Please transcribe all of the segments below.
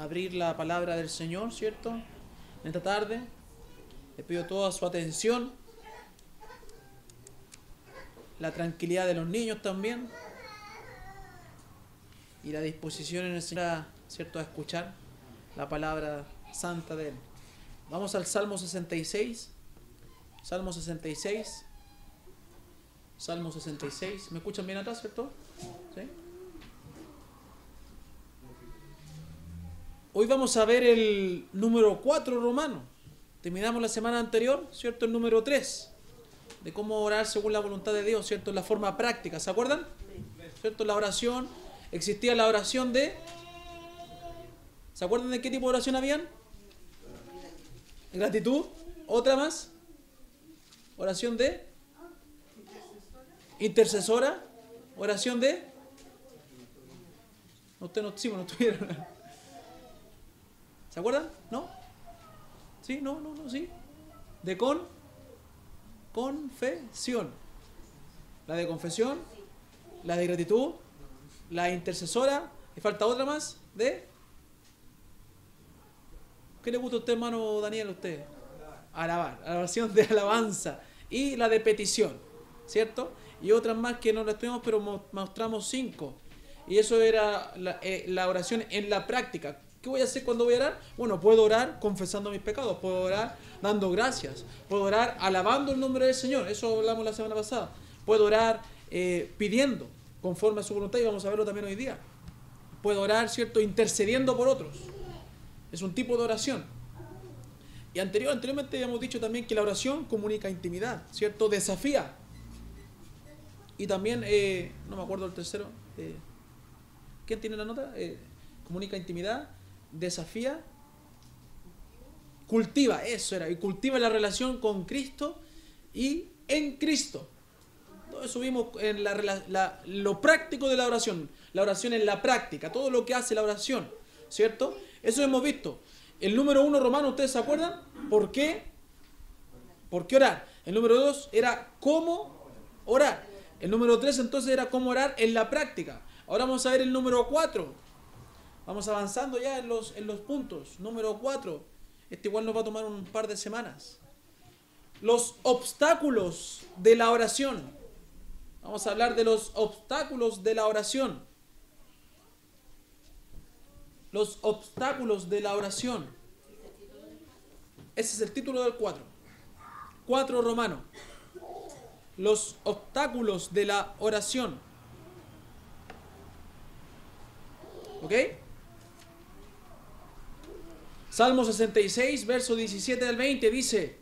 abrir la palabra del Señor, ¿cierto? En esta tarde. Les pido toda su atención. La tranquilidad de los niños también. Y la disposición en el Señor, ¿cierto?, a escuchar la palabra santa de Él. Vamos al Salmo 66. Salmo 66. Salmo 66. ¿Me escuchan bien atrás, cierto? ¿Sí? Hoy vamos a ver el número 4 romano. Terminamos la semana anterior, ¿cierto? El número 3. De cómo orar según la voluntad de Dios, ¿cierto? En la forma práctica. ¿Se acuerdan? ¿Cierto? La oración. Existía la oración de... ¿Se acuerdan de qué tipo de oración habían? Gratitud. ¿Otra más? Oración de... intercesora. Oración de... Ustedes no, sí, no estuvieron. ¿Se acuerdan? ¿No? ¿Sí? ¿No? ¿Sí? De confesión. La de confesión, la de gratitud, la intercesora. ¿Y falta otra más? ¿De? ¿Qué le gusta a usted, hermano Daniel, a usted? Alabar. La oración de alabanza. Y la de petición. ¿Cierto? Y otras más que no las tuvimos, pero mostramos 5. Y eso era la oración en la práctica. ¿Qué voy a hacer cuando voy a orar? Bueno, puedo orar confesando mis pecados, puedo orar dando gracias, puedo orar alabando el nombre del Señor, eso hablamos la semana pasada, puedo orar pidiendo conforme a su voluntad y vamos a verlo también hoy día, puedo orar, ¿cierto?, intercediendo por otros, es un tipo de oración. Y anteriormente habíamos dicho también que la oración comunica intimidad, ¿cierto?, desafía. Y también, no me acuerdo el tercero, ¿quién tiene la nota? Comunica intimidad, desafía, cultiva, eso era, y cultiva la relación con Cristo y en Cristo. Todo eso vimos en lo práctico de la oración en la práctica, todo lo que hace la oración, ¿cierto? Eso hemos visto. El número 1 romano, ¿ustedes se acuerdan? ¿Por qué? ¿Por qué orar? El número 2 era cómo orar. El número 3 entonces era cómo orar en la práctica. Ahora vamos a ver el número 4. Vamos avanzando ya en los puntos. Número 4. Este igual nos va a tomar un par de semanas. Los obstáculos de la oración. Vamos a hablar de los obstáculos de la oración. Los obstáculos de la oración. Ese es el título del 4. 4 romano. Los obstáculos de la oración. ¿Ok? Salmo 66, verso 17 al 20 dice: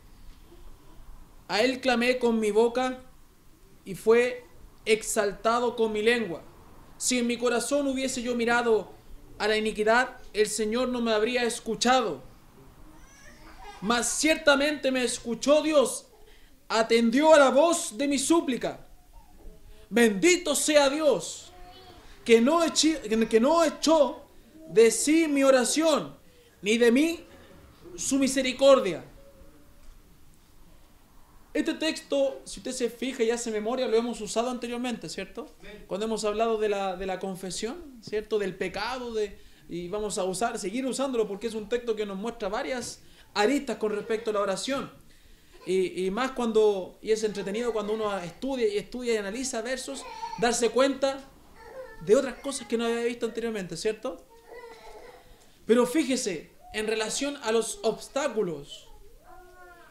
a él clamé con mi boca y fue exaltado con mi lengua. Si en mi corazón hubiese yo mirado a la iniquidad, el Señor no me habría escuchado. Mas ciertamente me escuchó Dios, atendió a la voz de mi súplica. Bendito sea Dios, que no echó de sí mi oración, ni de mí su misericordia. Este texto, si usted se fija y hace memoria, lo hemos usado anteriormente, ¿cierto? Cuando hemos hablado de la confesión, ¿cierto? Del pecado, y vamos a seguir usándolo porque es un texto que nos muestra varias aristas con respecto a la oración. Y más y es entretenido cuando uno estudia y analiza versos, darse cuenta de otras cosas que no había visto anteriormente, ¿cierto? Pero fíjese, en relación a los obstáculos,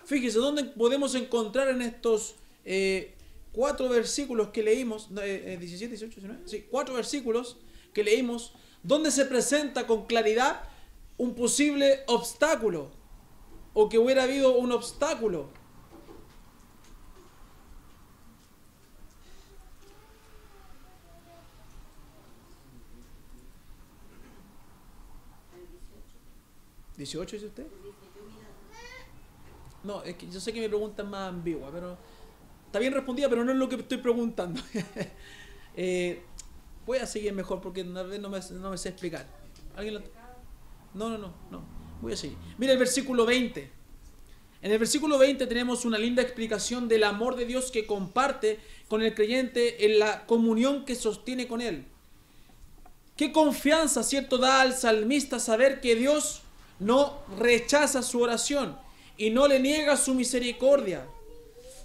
fíjese dónde podemos encontrar en estos 4 versículos que leímos, 17, 18, 19, sí, 4 versículos que leímos, donde se presenta con claridad un posible obstáculo, o que hubiera habido un obstáculo. ¿18 dice usted? No, es que yo sé que mi pregunta es más ambigua, pero está bien respondida, pero no es lo que estoy preguntando. Voy a seguir mejor porque no me sé explicar. ¿Alguien lo... No. Voy a seguir. Mira el versículo 20. En el versículo 20 tenemos una linda explicación del amor de Dios que comparte con el creyente en la comunión que sostiene con Él. qué confianza, ¿cierto?, da al salmista saber que Dios no rechaza su oración y no le niega su misericordia.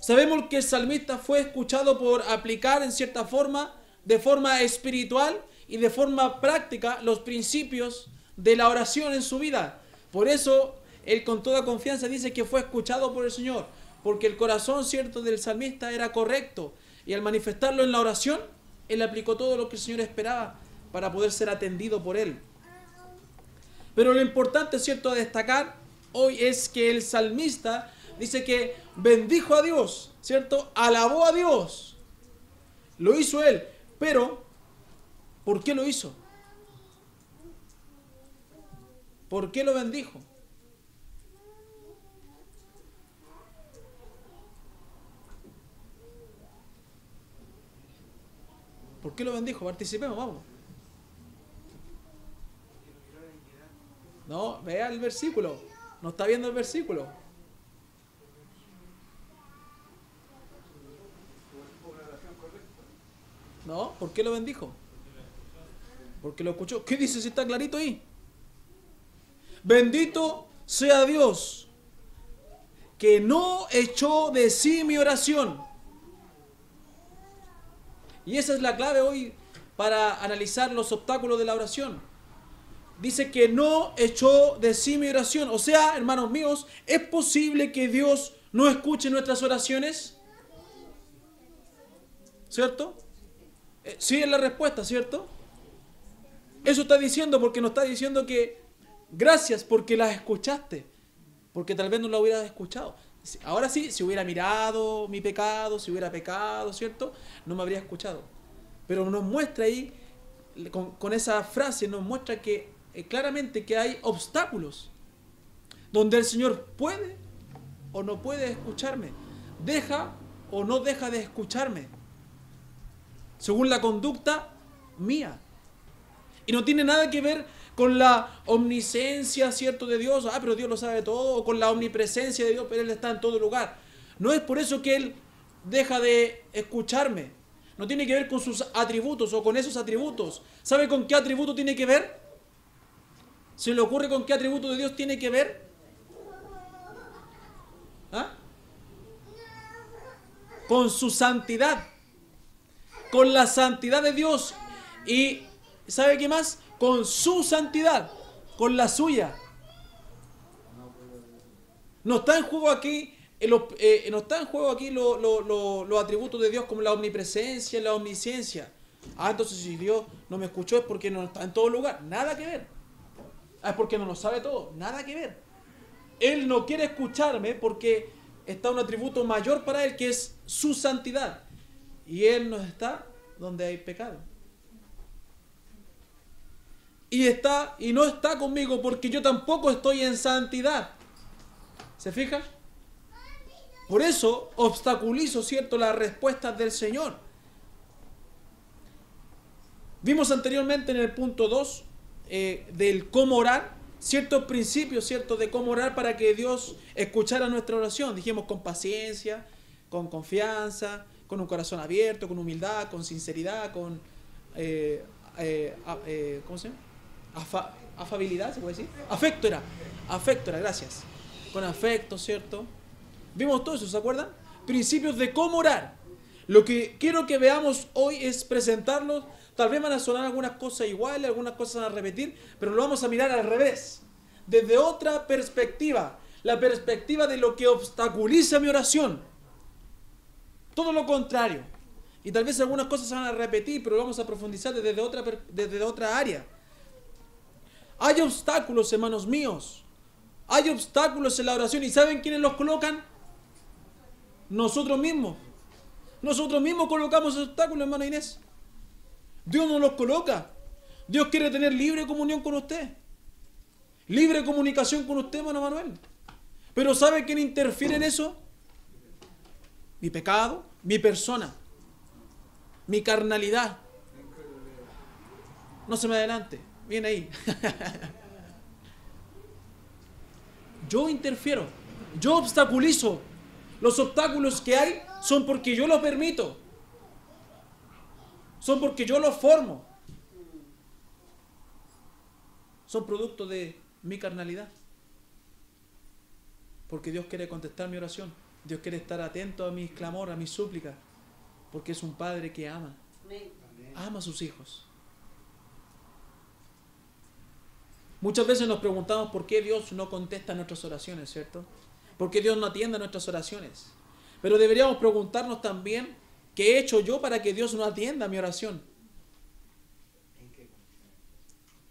Sabemos que el salmista fue escuchado por aplicar en cierta forma, de forma espiritual y de forma práctica, los principios de la oración en su vida. Por eso, él con toda confianza dice que fue escuchado por el Señor, porque el corazón, ¿cierto?, del salmista era correcto, y al manifestarlo en la oración, él aplicó todo lo que el Señor esperaba para poder ser atendido por él. Pero lo importante, ¿cierto?, a destacar hoy es que el salmista dice que bendijo a Dios, ¿cierto?, alabó a Dios. Lo hizo él, pero ¿por qué lo hizo? ¿Por qué lo bendijo? ¿Por qué lo bendijo? Participemos, vamos. No, vea el versículo. No está viendo el versículo. No, ¿por qué lo bendijo? Porque lo escuchó. ¿Qué dice si está clarito ahí? Bendito sea Dios, que no echó de sí mi oración. Y esa es la clave hoy para analizar los obstáculos de la oración. Dice que no echó de sí mi oración. O sea, hermanos míos, ¿es posible que Dios no escuche nuestras oraciones? ¿Cierto? Sí es la respuesta, ¿cierto? Eso está diciendo porque nos está diciendo que gracias porque las escuchaste. Porque tal vez no la hubieras escuchado. Ahora sí, si hubiera mirado mi pecado, si hubiera pecado, ¿cierto?, no me habría escuchado. Pero nos muestra ahí, con esa frase, nos muestra que claramente que hay obstáculos donde el Señor puede o no puede escucharme, deja o no deja de escucharme, según la conducta mía. Y no tiene nada que ver con la omnisciencia, ¿cierto?, de Dios. Pero Dios lo sabe todo. O con la omnipresencia de Dios, pero Él está en todo lugar. No es por eso que Él deja de escucharme. No tiene que ver con sus atributos o con esos atributos. ¿Sabe con qué atributo tiene que ver? ¿Se le ocurre con qué atributo de Dios tiene que ver? ¿Ah? Con su santidad. Con la santidad de Dios. Y ¿sabe qué más? Con su santidad, con la suya. No está en juego aquí, no está en juego aquí los atributos de Dios como la omnipresencia, la omnisciencia. Entonces si Dios no me escuchó es porque no está en todo lugar. Nada que ver. Es porque no lo sabe todo. Nada que ver. Él no quiere escucharme porque está un atributo mayor para Él, que es su santidad. Y Él no está donde hay pecado. Y no está conmigo porque yo tampoco estoy en santidad. ¿Se fijan? Por eso obstaculizo, ¿cierto?, las respuestas del Señor. Vimos anteriormente en el punto 2 del cómo orar, ciertos principios, ¿cierto?, de cómo orar para que Dios escuchara nuestra oración. Dijimos con paciencia, con confianza, con un corazón abierto, con humildad, con sinceridad, con ¿cómo se llama? Afabilidad, ¿se puede decir? Afecto era, gracias. Con afecto, ¿cierto? Vimos todo eso, ¿se acuerdan? Principios de cómo orar. Lo que quiero que veamos hoy es presentarlos. Tal vez van a sonar algunas cosas iguales, algunas cosas van a repetir, pero lo vamos a mirar al revés. Desde otra perspectiva. La perspectiva de lo que obstaculiza mi oración. Todo lo contrario. Y tal vez algunas cosas se van a repetir, pero lo vamos a profundizar desde otra área. Hay obstáculos, hermanos míos. Hay obstáculos en la oración. ¿Y saben quiénes los colocan? Nosotros mismos. Nosotros mismos colocamos obstáculos, hermana Inés. Dios no los coloca. Dios quiere tener libre comunión con usted. Libre comunicación con usted, hermano Manuel. Pero ¿sabe quién interfiere en eso? Mi pecado, mi persona, mi carnalidad. No se me adelante. Viene ahí. Yo interfiero. Yo obstaculizo. Los obstáculos que hay son porque yo los permito. Son porque yo los formo. son producto de mi carnalidad. Porque Dios quiere contestar mi oración. Dios quiere estar atento a mis clamores, a mis súplicas. Porque es un Padre que ama. Ama a sus hijos. Muchas veces nos preguntamos por qué Dios no contesta nuestras oraciones, ¿cierto? ¿Por qué Dios no atiende nuestras oraciones? Pero deberíamos preguntarnos también, ¿qué he hecho yo para que Dios no atienda mi oración?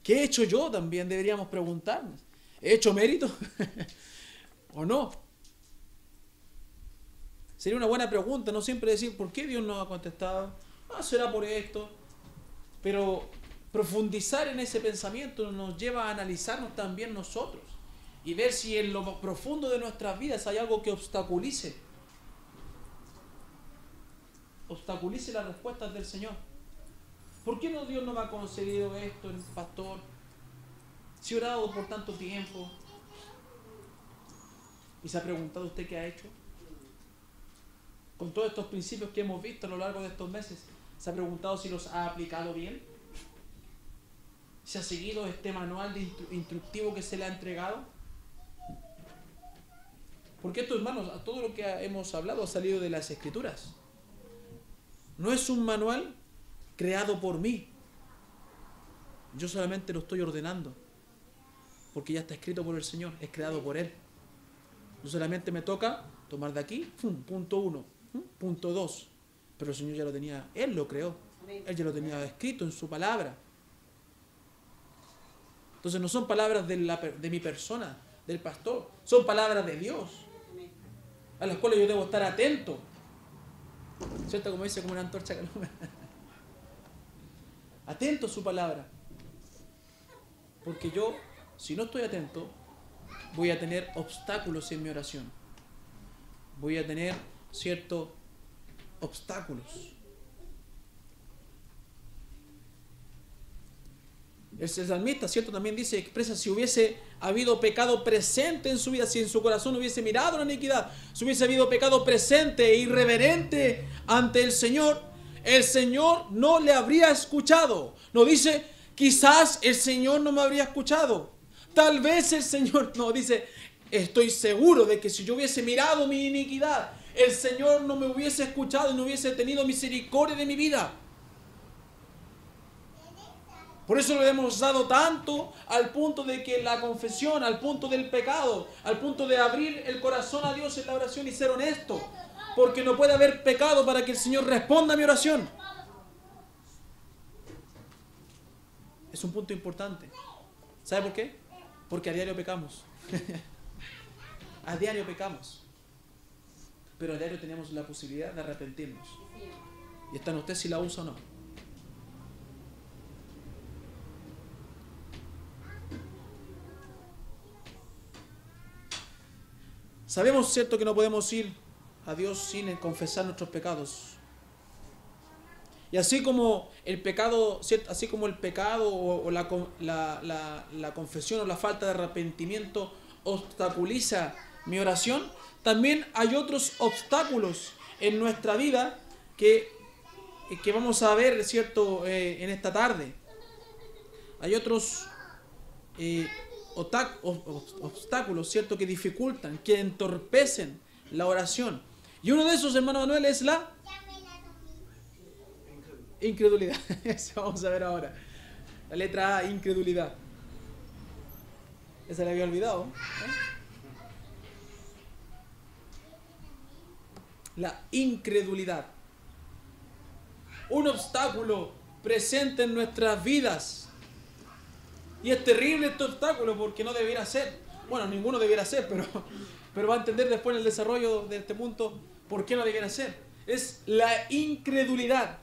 ¿Qué he hecho yo también? Deberíamos preguntarnos. ¿He hecho mérito? ¿O no? Sería una buena pregunta, no siempre decir, ¿por qué Dios no ha contestado? Ah, será por esto. Pero profundizar en ese pensamiento nos lleva a analizarnos también nosotros y ver si en lo profundo de nuestras vidas hay algo que obstaculice las respuestas del Señor. ¿Por qué Dios no me ha concedido esto, pastor? Si he orado por tanto tiempo. ¿Y se ha preguntado usted qué ha hecho? Con todos estos principios que hemos visto a lo largo de estos meses, ¿se ha preguntado si los ha aplicado bien? ¿Se ha seguido este manual de instructivo que se le ha entregado? Porque esto, hermanos, a todo lo que hemos hablado ha salido de las Escrituras. No es un manual creado por mí. Yo solamente lo estoy ordenando. Porque ya está escrito por el Señor, es creado por Él. Yo solamente me toca tomar de aquí, punto 1, punto 2. Pero el Señor ya lo tenía, Él lo creó. Él ya lo tenía escrito en su palabra. Entonces no son palabras de mi persona, del pastor. Son palabras de Dios, a las cuales yo debo estar atento. ¿Cierto? Como dice, como una antorcha que alumbra. Atento a su palabra. Porque yo, si no estoy atento, voy a tener obstáculos en mi oración. Voy a tener ciertos obstáculos. El salmista, ¿cierto? También dice, expresa, si hubiese habido pecado presente en su vida, si en su corazón hubiese mirado la iniquidad, si hubiese habido pecado presente e irreverente ante el Señor no le habría escuchado. No dice, quizás el Señor no me habría escuchado. Tal vez el Señor, no, dice, estoy seguro de que si yo hubiese mirado mi iniquidad, el Señor no me hubiese escuchado y no hubiese tenido misericordia de mi vida. Por eso le hemos dado tanto al punto de que la confesión, al punto del pecado, al punto de abrir el corazón a Dios en la oración y ser honesto. Porque no puede haber pecado para que el Señor responda a mi oración. Es un punto importante. ¿Sabe por qué? Porque a diario pecamos. A diario pecamos. Pero a diario tenemos la posibilidad de arrepentirnos. Y está en usted si la usa o no. Sabemos, cierto, que no podemos ir a Dios sin confesar nuestros pecados. Y así como el pecado, ¿cierto? Así como el pecado o la confesión o la falta de arrepentimiento obstaculiza mi oración, también hay otros obstáculos en nuestra vida que vamos a ver, ¿cierto? En esta tarde. Hay otros obstáculos, ¿cierto? Que dificultan, que entorpecen la oración. Y uno de esos, hermano Manuel, es la incredulidad. Eso vamos a ver ahora. La letra A, incredulidad. Esa la había olvidado. La incredulidad. Un obstáculo presente en nuestras vidas. Y es terrible este obstáculo porque no debiera ser. Bueno, ninguno debiera ser, pero va a entender después en el desarrollo de este punto por qué no debiera ser. Es la incredulidad.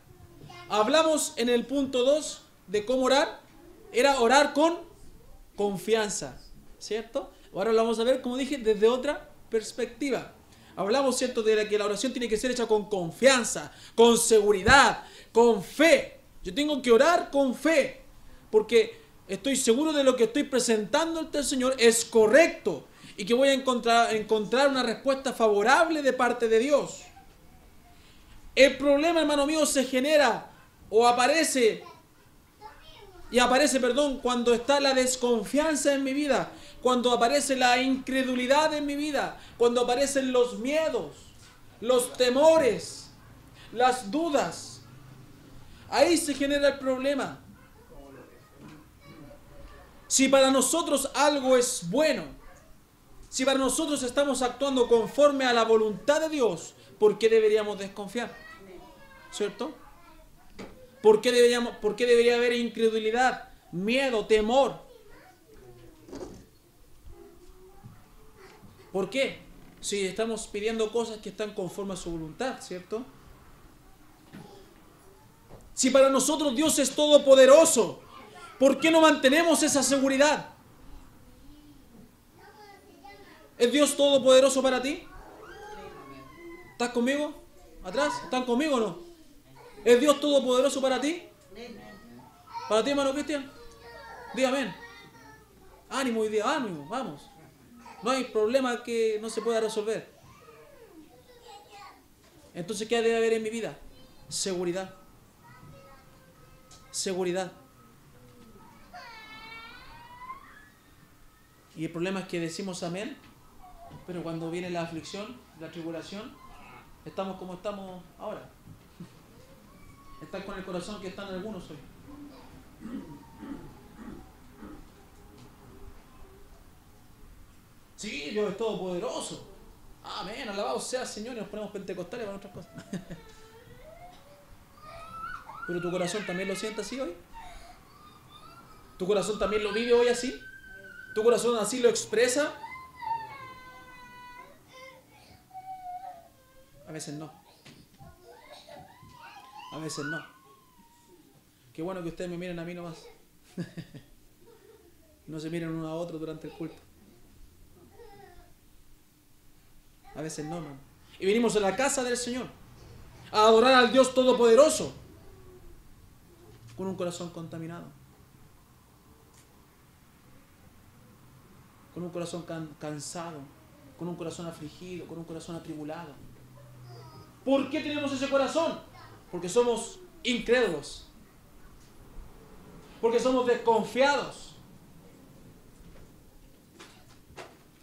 Hablamos en el punto 2 de cómo orar. Era orar con confianza, ¿cierto? Ahora lo vamos a ver, como dije, desde otra perspectiva. Hablamos, ¿cierto?, de que la oración tiene que ser hecha con confianza, con seguridad, con fe. Yo tengo que orar con fe, porque estoy seguro de lo que estoy presentando ante el Señor es correcto y que voy a encontrar una respuesta favorable de parte de Dios. El problema, hermano mío, se genera o aparece Y aparece, perdón, cuando está la desconfianza en mi vida, cuando aparece la incredulidad en mi vida, cuando aparecen los miedos, los temores, las dudas. Ahí se genera el problema. Si para nosotros algo es bueno, si para nosotros estamos actuando conforme a la voluntad de Dios, ¿por qué deberíamos desconfiar? ¿Cierto? ¿Por qué debería haber incredulidad, miedo, temor? ¿Por qué? Si estamos pidiendo cosas que están conforme a su voluntad, ¿cierto? Si para nosotros Dios es todopoderoso, ¿por qué no mantenemos esa seguridad? ¿Es Dios todopoderoso para ti? ¿Estás conmigo? ¿Atrás? ¿Están conmigo o no? ¿Es Dios todopoderoso para ti? ¿Para ti, hermano Cristian? Diga amén. Ánimo hoy día, ánimo, vamos. No hay problema que no se pueda resolver. Entonces, ¿qué debe haber en mi vida? Seguridad. Seguridad. Y el problema es que decimos amén, pero cuando viene la aflicción, la tribulación, estamos como estamos ahora. Están con el corazón que están algunos hoy. Sí, Dios es todopoderoso. Amén, alabado sea Señor, y nos ponemos pentecostales para otras cosas. Pero tu corazón también lo siente así hoy. ¿Tu corazón también lo vive hoy así? ¿Tu corazón así lo expresa? A veces no. A veces no. Qué bueno que ustedes me miren a mí nomás. No se miren uno a otro durante el culto. A veces no, hermano. Y venimos a la casa del Señor a adorar al Dios Todopoderoso con un corazón contaminado, con un corazón cansado, con un corazón afligido, con un corazón atribulado. ¿Por qué tenemos ese corazón? Porque somos incrédulos, porque somos desconfiados,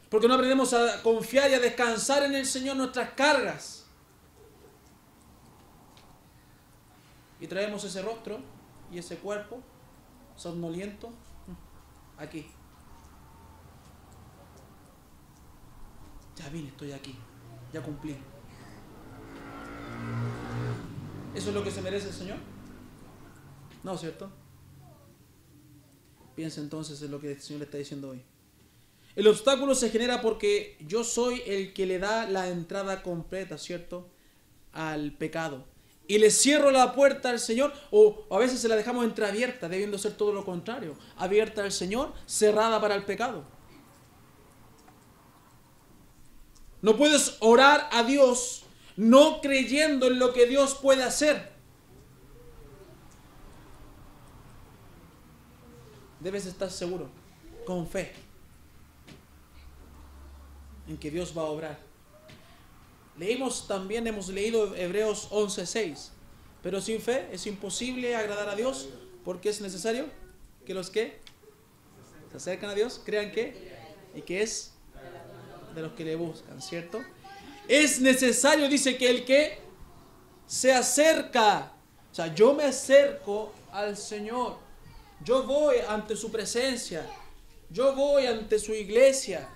porque no aprendemos a confiar y a descansar en el Señor nuestras cargas. Y traemos ese rostro y ese cuerpo somnoliento aquí. Ya vine, estoy aquí, ya cumplí. ¿Eso es lo que se merece el Señor? No, ¿cierto? Piensa entonces en lo que el Señor le está diciendo hoy. El obstáculo se genera porque yo soy el que le da la entrada completa, ¿cierto?, al pecado. Y le cierro la puerta al Señor, o a veces se la dejamos entreabierta, debiendo ser todo lo contrario. Abierta al Señor, cerrada para el pecado. No puedes orar a Dios no creyendo en lo que Dios puede hacer. Debes estar seguro, con fe, en que Dios va a obrar. Hemos leído Hebreos 11:6. Pero sin fe es imposible agradar a Dios, porque es necesario que los que se acercan a Dios crean que, y que es de los que le buscan, ¿cierto? Es necesario, dice, que el que se acerca, o sea, yo me acerco al Señor, yo voy ante su presencia, yo voy ante su iglesia,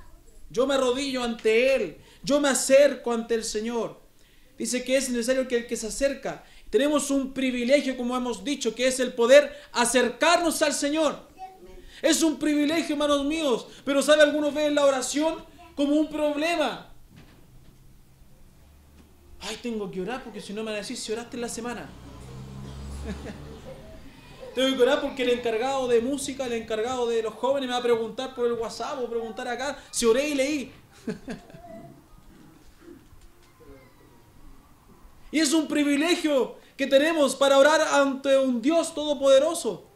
yo me arrodillo ante Él, yo me acerco ante el Señor. Dice que es necesario que el que se acerca, tenemos un privilegio, como hemos dicho, que es el poder acercarnos al Señor. Es un privilegio, hermanos míos, pero ¿sabe? Algunos ven la oración como un problema. Ay, tengo que orar porque si no me van a decir si oraste en la semana. Tengo que orar porque el encargado de música, el encargado de los jóvenes me va a preguntar por el WhatsApp o preguntar acá si oré y leí. Y es un privilegio que tenemos para orar ante un Dios todopoderoso.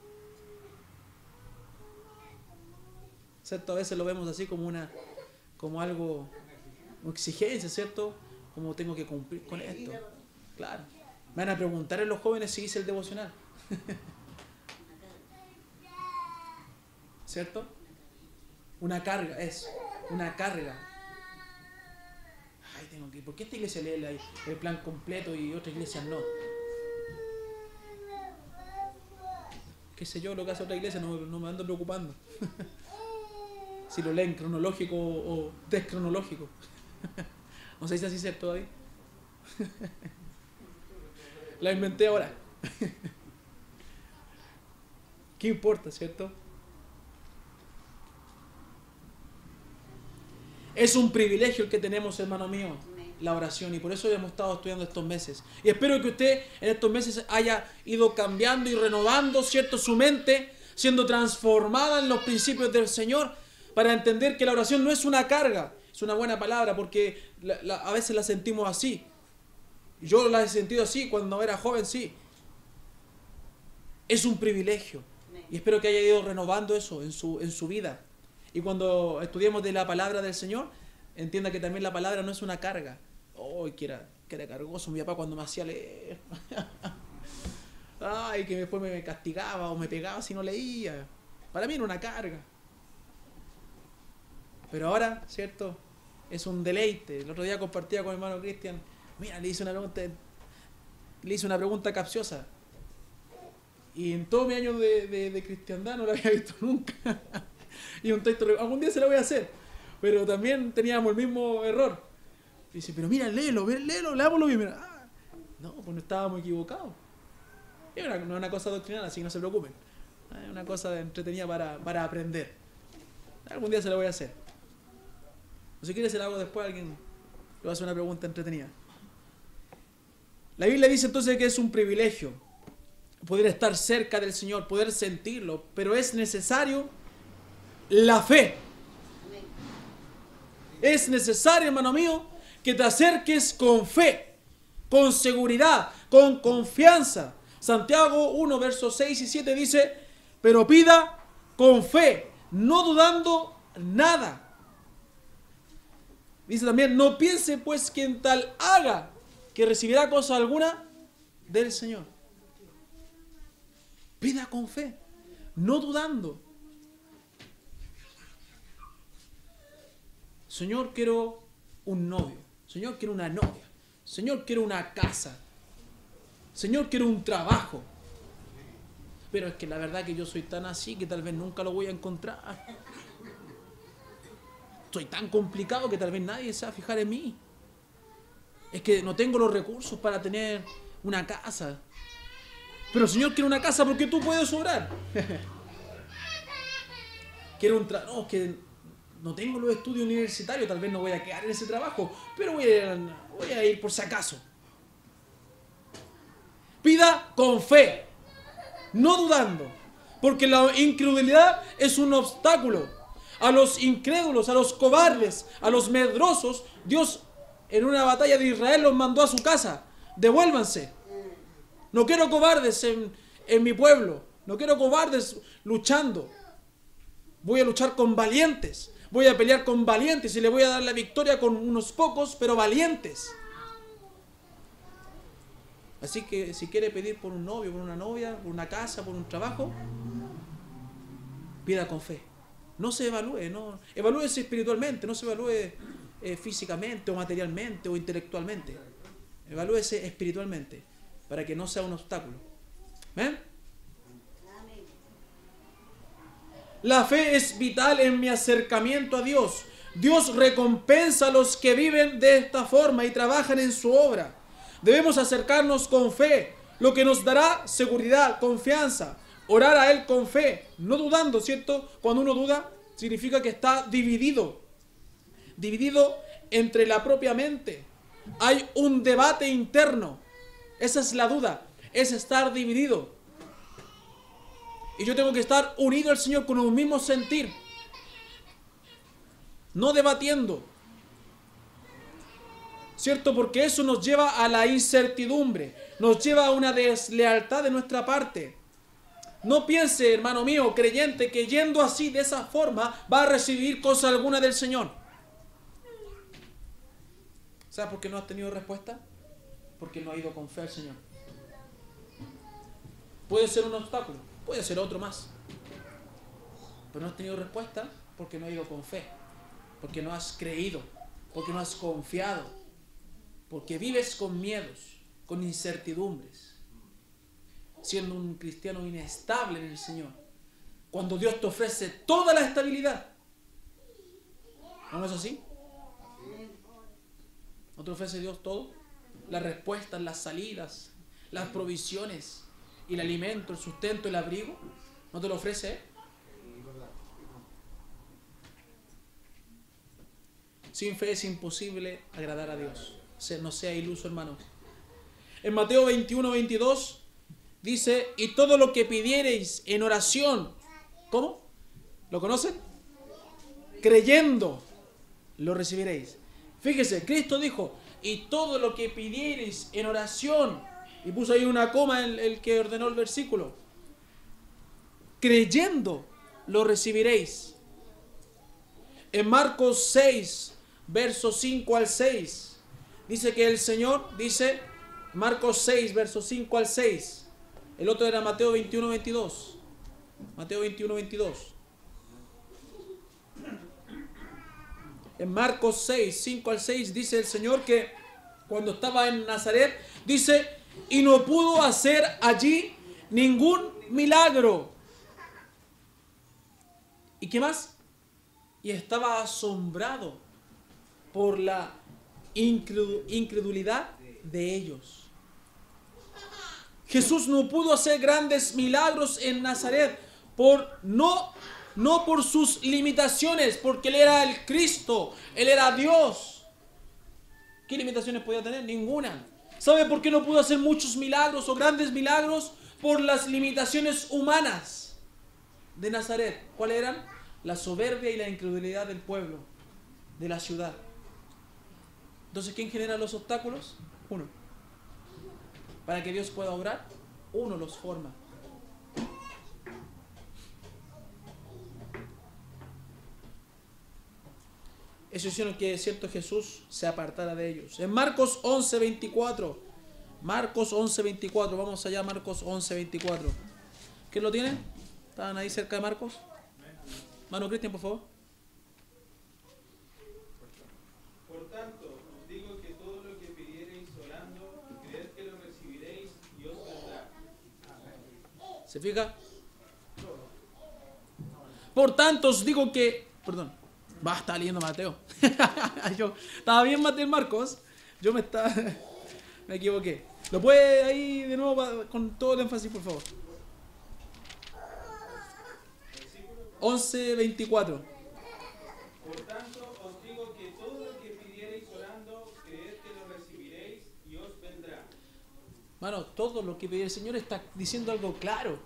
¿Cierto? A veces lo vemos así como algo, una exigencia, ¿cierto? Como tengo que cumplir con esto. Claro. Me van a preguntar en los jóvenes si hice el devocional. ¿cierto? Una carga, es una carga. Ay, tengo que ir. ¿Por qué esta iglesia lee el plan completo y otras iglesias no? Qué sé yo, lo que hace otra iglesia, no me ando preocupando. Si lo leen cronológico o descronológico. No sé si así es todavía. La inventé ahora. ¿Qué importa, cierto? Es un privilegio el que tenemos, hermano mío, la oración, y por eso hemos estado estudiando estos meses. Y espero que usted en estos meses haya ido cambiando y renovando, cierto, su mente, siendo transformada en los principios del Señor, para entender que la oración no es una carga, es una buena palabra, porque a veces la sentimos así. Yo la he sentido así cuando era joven, sí. Es un privilegio. Y espero que haya ido renovando eso en su vida. Y cuando estudiemos de la palabra del Señor, entienda que también la palabra no es una carga. ¡Ay, que era cargoso mi papá cuando me hacía leer! ¡Ay, que después me castigaba o me pegaba si no leía! Para mí era una carga. Pero ahora, ¿cierto? Es un deleite. El otro día compartía con mi hermano Cristian. Mira, le hice una pregunta capciosa. Y en todo mi año de cristiandad no la había visto nunca. Y un texto, algún día se lo voy a hacer. Pero también teníamos el mismo error. Y dice, pero mira, léelo, leámoslo bien. Mira. No, pues no estábamos equivocados. No es una cosa doctrinal, así que no se preocupen. Es una cosa entretenida para aprender. Algún día se lo voy a hacer. O si quieres se lo hago después a alguien. Le va a hacer una pregunta entretenida. La Biblia dice entonces que es un privilegio poder estar cerca del Señor, poder sentirlo, pero es necesario la fe. Es necesario, hermano mío, que te acerques con fe, con seguridad, con confianza. Santiago 1, versos 6 y 7 dice, pero pida con fe, no dudando nada. Dice también, no piense pues quien tal haga, que recibirá cosa alguna del Señor. Pida con fe, no dudando. Señor, quiero un novio. Señor, quiero una novia. Señor, quiero una casa. Señor, quiero un trabajo. Pero es que la verdad que yo soy tan así que tal vez nunca lo voy a encontrar. Soy tan complicado que tal vez nadie se va a fijar en mí. Es que no tengo los recursos para tener una casa. Pero Señor, quiero una casa porque tú puedes obrar. Quiero un trabajo. No, es que no tengo los estudios universitarios, tal vez no voy a quedar en ese trabajo, pero voy a ir por si acaso. Pida con fe, no dudando, porque la incredulidad es un obstáculo. A los incrédulos, a los cobardes, a los medrosos, Dios en una batalla de Israel los mandó a su casa. Devuélvanse. No quiero cobardes en mi pueblo. No quiero cobardes luchando. Voy a luchar con valientes. Voy a pelear con valientes y le voy a dar la victoria con unos pocos, pero valientes. Así que si quiere pedir por un novio, por una novia, por una casa, por un trabajo, pida con fe. No se evalúe, no. Evalúese espiritualmente, no se evalúe físicamente o materialmente o intelectualmente. Evalúese espiritualmente para que no sea un obstáculo. ¿Ven? La fe es vital en mi acercamiento a Dios. Dios recompensa a los que viven de esta forma y trabajan en su obra. Debemos acercarnos con fe, lo que nos dará seguridad, confianza. Orar a Él con fe, no dudando, ¿cierto? Cuando uno duda, significa que está dividido. Dividido entre la propia mente. Hay un debate interno. Esa es la duda, es estar dividido. Y yo tengo que estar unido al Señor con un mismo sentir. No debatiendo. ¿Cierto? Porque eso nos lleva a la incertidumbre. Nos lleva a una deslealtad de nuestra parte. No piense, hermano mío, creyente, que yendo así, de esa forma, va a recibir cosa alguna del Señor. ¿Sabes por qué no has tenido respuesta? Porque no has ido con fe al Señor. Puede ser un obstáculo, puede ser otro más. pero no has tenido respuesta porque no has ido con fe, porque no has creído, porque no has confiado, porque vives con miedos, con incertidumbres, siendo un cristiano inestable en el Señor, cuando Dios te ofrece toda la estabilidad. ¿No es así? ¿No te ofrece Dios todo? Las respuestas, las salidas, las provisiones, y el alimento, el sustento, el abrigo. ¿No te lo ofrece Él? Sin fe es imposible agradar a Dios. No sea iluso, hermano. En Mateo 21:22 dice: y todo lo que pidiereis en oración, ¿cómo? ¿Lo conocen? Creyendo, lo recibiréis. Fíjese, Cristo dijo: y todo lo que pidiereis en oración, y puso ahí una coma el que ordenó el versículo, creyendo, lo recibiréis. En Marcos 6, versos 5 al 6, dice que el Señor, dice Marcos 6, versos 5 al 6. El otro era Mateo 21:22. Mateo 21:22. En Marcos 6, 5 al 6 dice el Señor que cuando estaba en Nazaret, dice: y no pudo hacer allí ningún milagro. ¿Y qué más? Y estaba asombrado por la incredulidad de ellos. Jesús no pudo hacer grandes milagros en Nazaret no por sus limitaciones, porque Él era el Cristo, Él era Dios. ¿Qué limitaciones podía tener? Ninguna. ¿Sabe por qué no pudo hacer muchos milagros o grandes milagros? Por las limitaciones humanas de Nazaret. ¿Cuáles eran? La soberbia y la incredulidad del pueblo, de la ciudad. Entonces, ¿quién genera los obstáculos? Uno. Para que Dios pueda obrar, uno los forma. Eso hicieron que cierto Jesús se apartara de ellos. En Marcos 11:24. Marcos 11:24. Vamos allá, Marcos 11:24. ¿Quién lo tiene? ¿Estaban ahí cerca de Marcos? Mano Cristian, por favor. Por tanto, os digo que todo lo que pidiereis orando, creed que lo recibiréis y os vendrá. ¿Se fija? Por tanto, os digo que... Perdón. Estaba leyendo Mateo. Yo estaba bien Mateo Marcos. Me equivoqué. ¿Lo puede ahí de nuevo con todo el énfasis, por favor? 11:24. Por tanto, os digo que todo lo que pidiereis orando, creed que lo recibiréis y os vendrá. Mano, todo lo que pide el Señor está diciendo algo claro.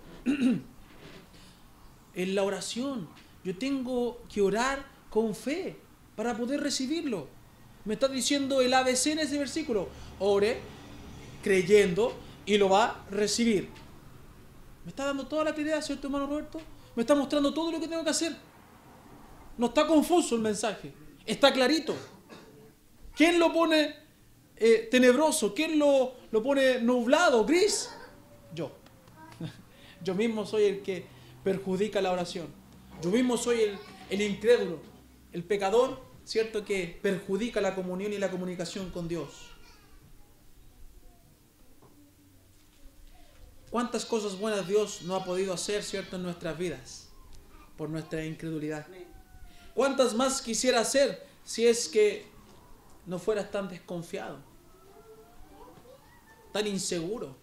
En la oración, yo tengo que orar con fe para poder recibirlo. Me está diciendo el ABC en ese versículo: ore creyendo y lo va a recibir. Me está dando toda la claridad, ¿cierto, hermano Roberto? Me está mostrando todo lo que tengo que hacer. No está confuso el mensaje, está clarito. ¿Quién lo pone tenebroso? ¿Quién lo pone nublado, gris? Yo. Yo mismo soy el que perjudica la oración. Yo mismo soy el incrédulo, el pecador, ¿cierto?, que perjudica la comunión y la comunicación con Dios. ¿Cuántas cosas buenas Dios no ha podido hacer, ¿cierto?, en nuestras vidas por nuestra incredulidad? ¿Cuántas más quisiera hacer si es que no fueras tan desconfiado, tan inseguro?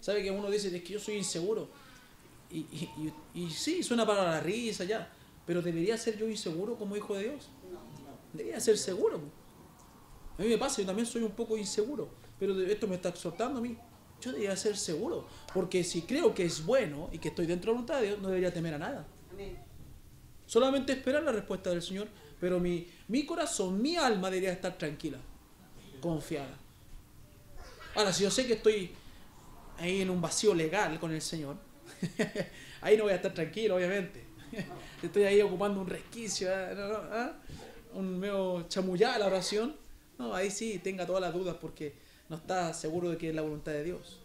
¿Sabe que uno dice: es que yo soy inseguro? Y sí, suena para la risa ya, pero ¿debería ser yo inseguro como hijo de Dios? Debería ser seguro. A mí me pasa, yo también soy un poco inseguro, pero esto me está exhortando a mí. Yo debería ser seguro, porque si creo que es bueno y que estoy dentro de la voluntad de Dios, no debería temer a nada. Solamente esperar la respuesta del Señor, pero mi corazón, mi alma debería estar tranquila, confiada. Ahora, si yo sé que estoy ahí en un vacío legal con el Señor, ahí no voy a estar tranquilo, obviamente. Estoy ahí ocupando un resquicio, un medio chamullada la oración. No, ahí sí tenga todas las dudas porque no está seguro de que es la voluntad de Dios.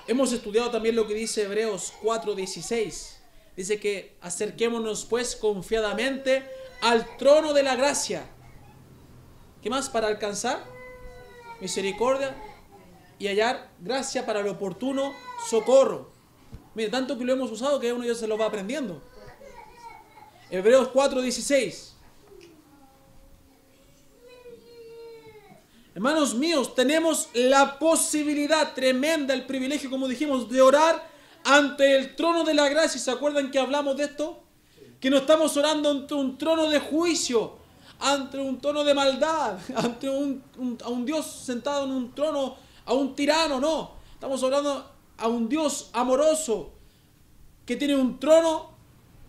Hemos estudiado también lo que dice Hebreos 4:16. Dice que acerquémonos pues confiadamente al trono de la gracia. ¿Qué más? Para alcanzar misericordia y hallar gracia para el oportuno socorro. Mire, tanto que lo hemos usado que uno ya se lo va aprendiendo. Hebreos 4:16. Hermanos míos, tenemos la posibilidad tremenda, el privilegio, como dijimos, de orar ante el trono de la gracia. ¿Se acuerdan que hablamos de esto? Que no estamos orando ante un trono de juicio, ante un trono de maldad, ante a un Dios sentado en un trono, a un tirano, no. Estamos orando a un Dios amoroso, que tiene un trono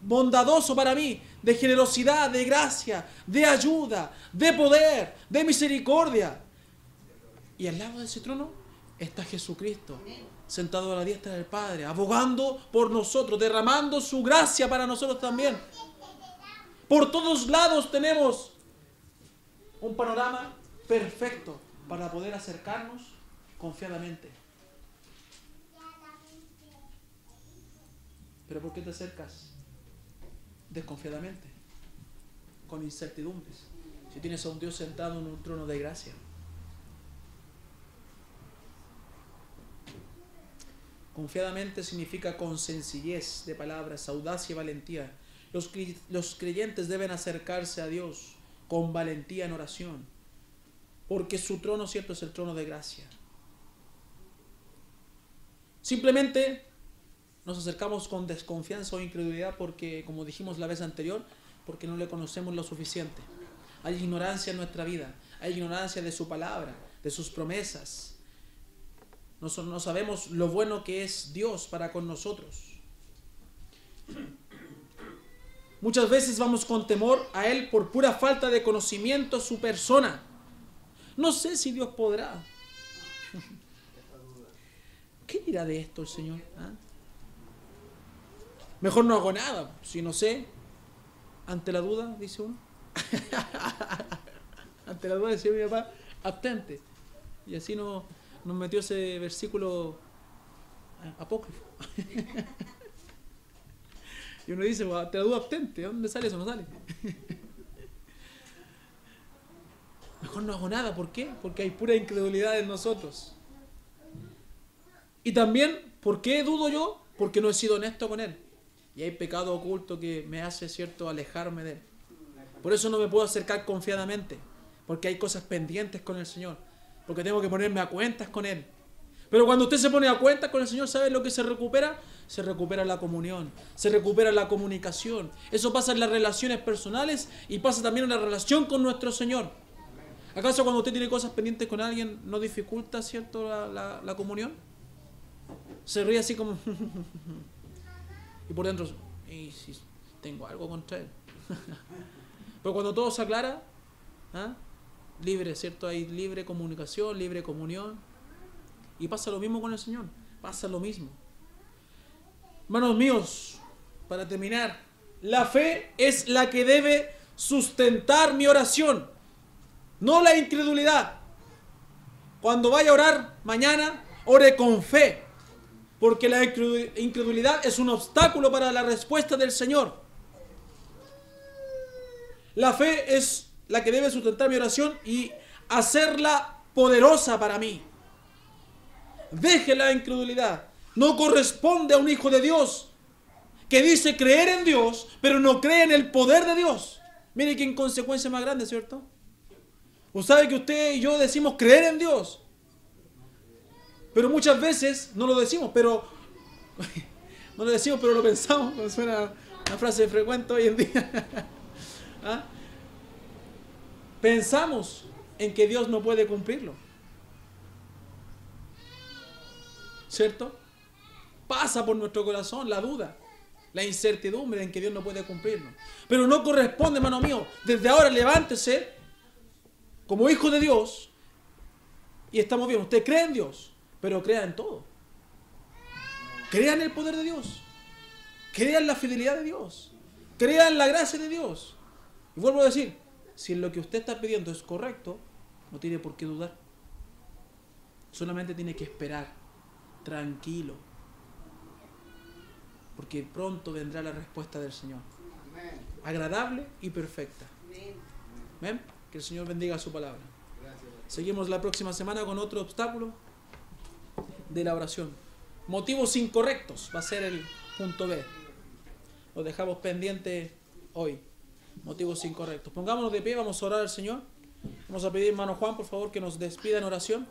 bondadoso para mí, de generosidad, de gracia, de ayuda, de poder, de misericordia. Y al lado de ese trono está Jesucristo, sentado a la diestra del Padre, abogando por nosotros, derramando su gracia para nosotros también. Por todos lados tenemos un panorama perfecto para poder acercarnos confiadamente. ¿Pero por qué te acercas desconfiadamente? Con incertidumbres. Si tienes a un Dios sentado en un trono de gracia. Confiadamente significa con sencillez de palabras, audacia y valentía. Los creyentes deben acercarse a Dios con valentía en oración, porque su trono, cierto, es el trono de gracia. Simplemente nos acercamos con desconfianza o incredulidad porque, como dijimos la vez anterior, porque no le conocemos lo suficiente. Hay ignorancia en nuestra vida, hay ignorancia de su palabra, de sus promesas. No sabemos lo bueno que es Dios para con nosotros. Muchas veces vamos con temor a Él por pura falta de conocimiento su persona. No sé si Dios podrá. ¿Qué dirá de esto el Señor? ¿Ah? Mejor no hago nada, si no sé. Ante la duda, dice uno. Ante la duda, decía mi papá, abstente. Y así nos metió ese versículo apócrifo. Y uno dice, ante la duda, abstente. ¿De dónde sale eso? No sale. Mejor no hago nada. ¿Por qué? Porque hay pura incredulidad en nosotros. Y también, ¿por qué dudo yo? Porque no he sido honesto con Él. Y hay pecado oculto que me hace, cierto, alejarme de Él. Por eso no me puedo acercar confiadamente. Porque hay cosas pendientes con el Señor. Porque tengo que ponerme a cuentas con Él. Pero cuando usted se pone a cuentas con el Señor, ¿sabe lo que se recupera? Se recupera la comunión, se recupera la comunicación. Eso pasa en las relaciones personales y pasa también en la relación con nuestro Señor. ¿Acaso cuando usted tiene cosas pendientes con alguien no dificulta, cierto, la comunión? Se ríe así como... y por dentro, y si tengo algo contra él. Pero cuando todo se aclara, ¿ah? Libre, ¿cierto? Hay libre comunicación, libre comunión. Y pasa lo mismo con el Señor. Pasa lo mismo. Hermanos míos, para terminar, la fe es la que debe sustentar mi oración, no la incredulidad. Cuando vaya a orar mañana, ore con fe, porque la incredulidad es un obstáculo para la respuesta del Señor. La fe es la que debe sustentar mi oración y hacerla poderosa para mí. Deje la incredulidad. No corresponde a un hijo de Dios que dice creer en Dios, pero no cree en el poder de Dios. Mire qué inconsecuencia más grande, ¿cierto? Usted sabe que usted y yo decimos creer en Dios, pero muchas veces no lo decimos, pero no lo decimos, pero lo pensamos. Como suena una frase frecuente hoy en día. ¿Ah? Pensamos en que Dios no puede cumplirlo, ¿cierto? Pasa por nuestro corazón la duda, la incertidumbre en que Dios no puede cumplirlo. Pero no corresponde, hermano mío. Desde ahora levántese como hijo de Dios y estamos bien. Usted cree en Dios, pero crea en todo. Crea en el poder de Dios. Crea en la fidelidad de Dios. Crea en la gracia de Dios. Y vuelvo a decir, si lo que usted está pidiendo es correcto, no tiene por qué dudar. Solamente tiene que esperar. tranquilo, porque pronto vendrá la respuesta del Señor, agradable y perfecta. Amén. Que el Señor bendiga su palabra. Seguimos la próxima semana con otro obstáculo de la oración. Motivos incorrectos va a ser el punto B. Lo dejamos pendiente hoy. Motivos incorrectos. Pongámonos de pie, vamos a orar al Señor. Vamos a pedir, hermano Juan, por favor, que nos despida en oración.